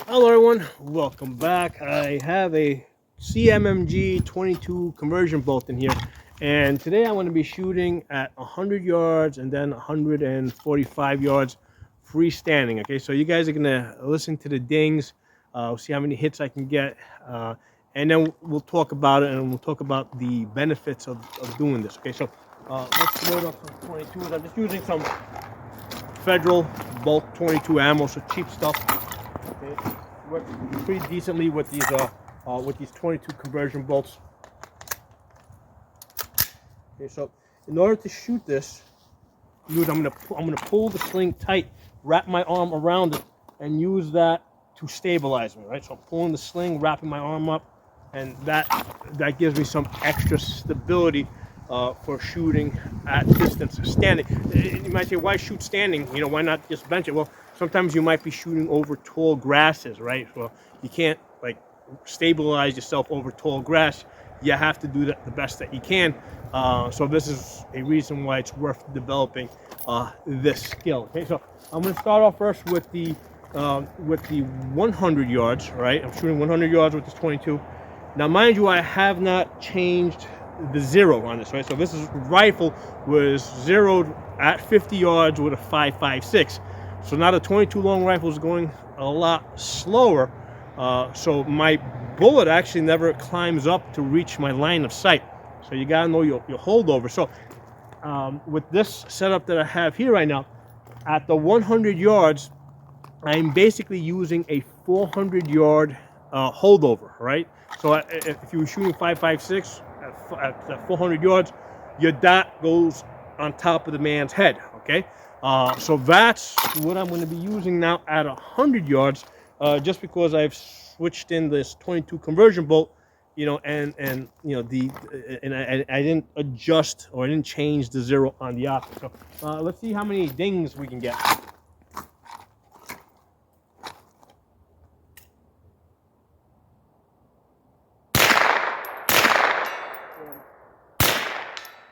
Hello everyone, welcome back. I have a CMMG 22 conversion bolt in here, and today I'm going to be shooting at 100 yards and then 145 yards freestanding. Okay, so you guys are going to listen to the dings, see how many hits I can get, and then we'll talk about it, and we'll talk about the benefits of doing this. Okay, so let's load up some 22s. I'm just using some Federal bulk 22 ammo, so cheap stuff. Okay, works pretty decently with these 22 conversion bolts. Okay, so in order to shoot this, I'm gonna pull the sling tight, wrap my arm around it, and use that to stabilize me. Right, so I'm pulling the sling, wrapping my arm up, and that gives me some extra stability for shooting at distance standing. You might say, why shoot standing? You know, why not just bench it? Well, sometimes you might be shooting over tall grasses, right? Well, you can't like stabilize yourself over tall grass. You have to do the best that you can. So this is a reason why it's worth developing this skill. Okay, so I'm going to start off first with the 100 yards. Right, I'm shooting 100 yards with this 22. Now, mind you, I have not changed the zero on this, right? So this rifle was zeroed at 50 yards with a 5.56. So now the 22 long rifle is going a lot slower. So my bullet actually never climbs up to reach my line of sight. So you gotta know your holdover. So with this setup that I have here right now, at the 100 yards, I'm basically using a 400 yard holdover, right? So if you were shooting 5.56 at 400 yards, your dot goes on top of the man's head, okay? So that's what I'm going to be using now at 100 yards, just because I've switched in this 22 conversion bolt, you know, and you know I didn't adjust or I didn't change the zero on the optic. So let's see how many dings we can get.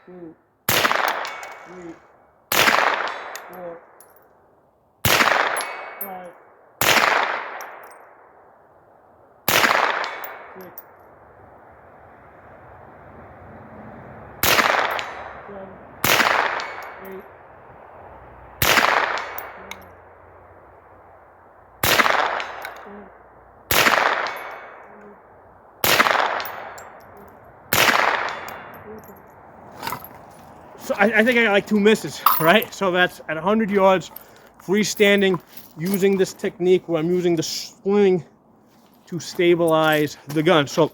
Two, three, four, five, six, 7, 8, 9, 10. So I think I got like 2 misses, right? So that's at 100 yards, freestanding, using this technique where I'm using the sling to stabilize the gun. So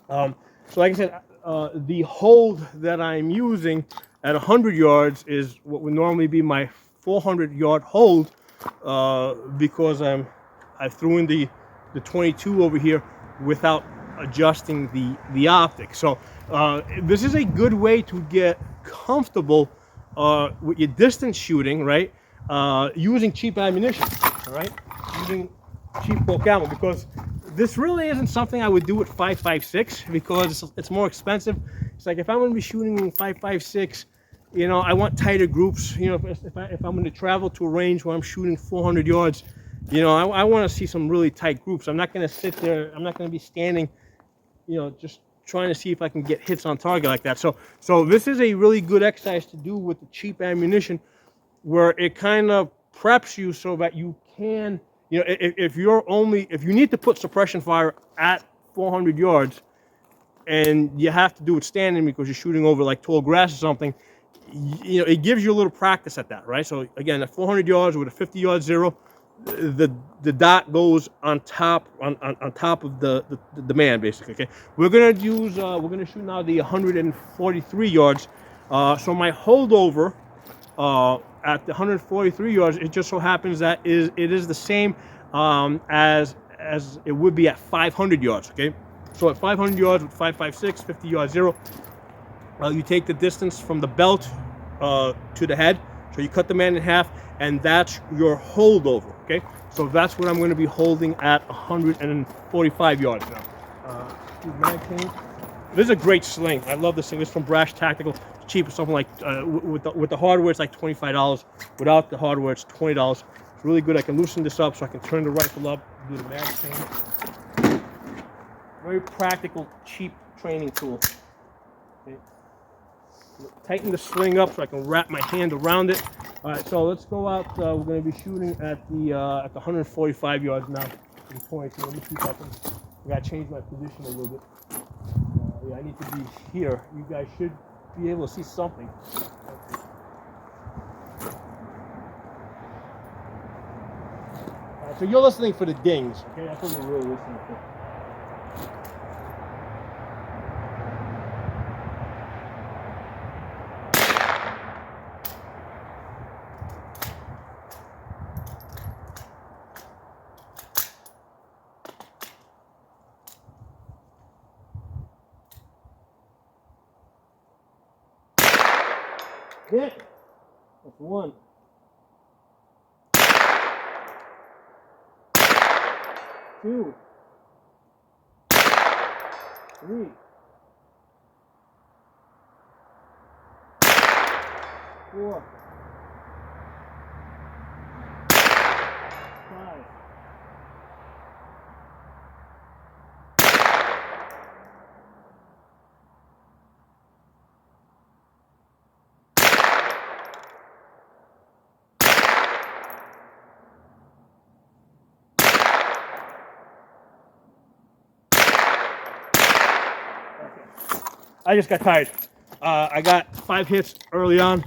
like I said, the hold that I'm using at 100 yards is what would normally be my 400 yard hold, because I threw in the 22 over here without adjusting the optic. So this is a good way to get comfortable with your distance shooting, right? Using cheap ammunition, all right? Using cheap bulk ammo, because this really isn't something I would do with 5.56 because it's more expensive. It's like if I'm going to be shooting 5.56, you know, I want tighter groups. You know, if I'm going to travel to a range where I'm shooting 400 yards, you know, I want to see some really tight groups. I'm not going to sit there. I'm not going to be standing, you know, just trying to see if I can get hits on target like that. So this is a really good exercise to do with the cheap ammunition, where it kind of preps you so that you can, you know, if you need to put suppression fire at 400 yards and you have to do it standing because you're shooting over like tall grass or something, you know, it gives you a little practice at that, right? So again, at 400 yards with a 50 yard zero, the dot goes on top of the man, basically. Okay, we're gonna shoot now the 143 yards. So my holdover at the 143 yards, it just so happens that it is the same as it would be at 500 yards. Okay, so at 500 yards with 5.56, 50 yard zero, you take the distance from the belt to the head. So you cut the man in half, and that's your holdover. Okay, so that's what I'm going to be holding at 145 yards now. This is a great sling. I love this thing. This is from Brash Tactical. It's cheap. It's something like with the hardware, it's like $25. Without the hardware, it's $20. It's really good. I can loosen this up so I can turn the rifle up, do the mag change. Very practical, cheap training tool. Okay. Tighten the sling up so I can wrap my hand around it. All right, so let's go out. We're going to be shooting at the 145 yards now. Point. So let me see if I can. I got to change my position a little bit. Yeah, I need to be here. You guys should be able to see something. Okay. All right, so you're listening for the dings. Okay, that's what we're really listening for. Hit. That's one. Two. Three. Four. Five. I just got tired. I got 5 hits early on,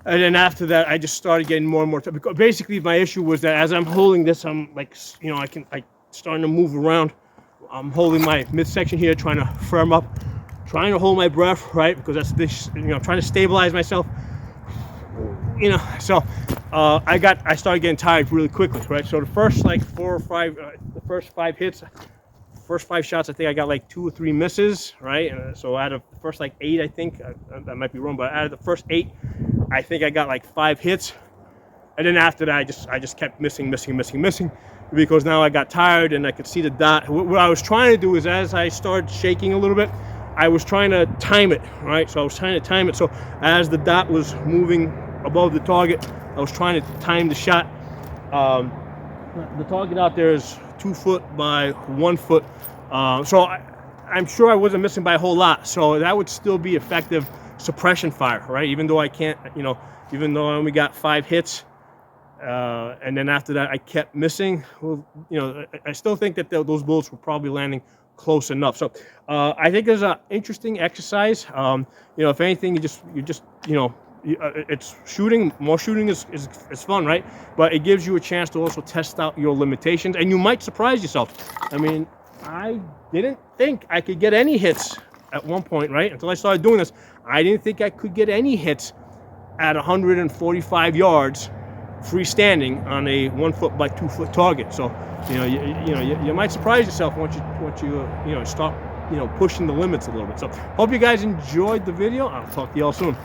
and then after that, I just started getting more and more tired. Because basically, my issue was that as I'm holding this, I'm like, I starting to move around. I'm holding my midsection here, trying to firm up, trying to hold my breath, right? Because that's this, trying to stabilize myself. So I started getting tired really quickly, right? So the first like 4 or 5, the first 5 hits. First 5 shots, I think I got like 2 or 3 misses, right? So out of the first like 8, I think, I might be wrong, but out of the first 8, I think I got like 5 hits. And then after that, I just kept missing, because now I got tired and I could see the dot. What I was trying to do is, as I started shaking a little bit, I was trying to time it, right? So I was trying to time it. So as the dot was moving above the target, I was trying to time the shot. The target out there is 2 foot by 1 foot. So I'm sure I wasn't missing by a whole lot. So that would still be effective suppression fire, right? Even though I can't, even though I only got 5 hits, and then after that I kept missing. Well, I still think that those bullets were probably landing close enough. So I think there's an interesting exercise. If anything, you just it's shooting. More shooting is fun, right? But it gives you a chance to also test out your limitations, and you might surprise yourself. I mean, I didn't think I could get any hits at one point, right? Until I started doing this, I didn't think I could get any hits at 145 yards freestanding on a 1 foot by 2 foot target. So you might surprise yourself once you start pushing the limits a little bit. So hope you guys enjoyed the video. I'll talk to y'all soon.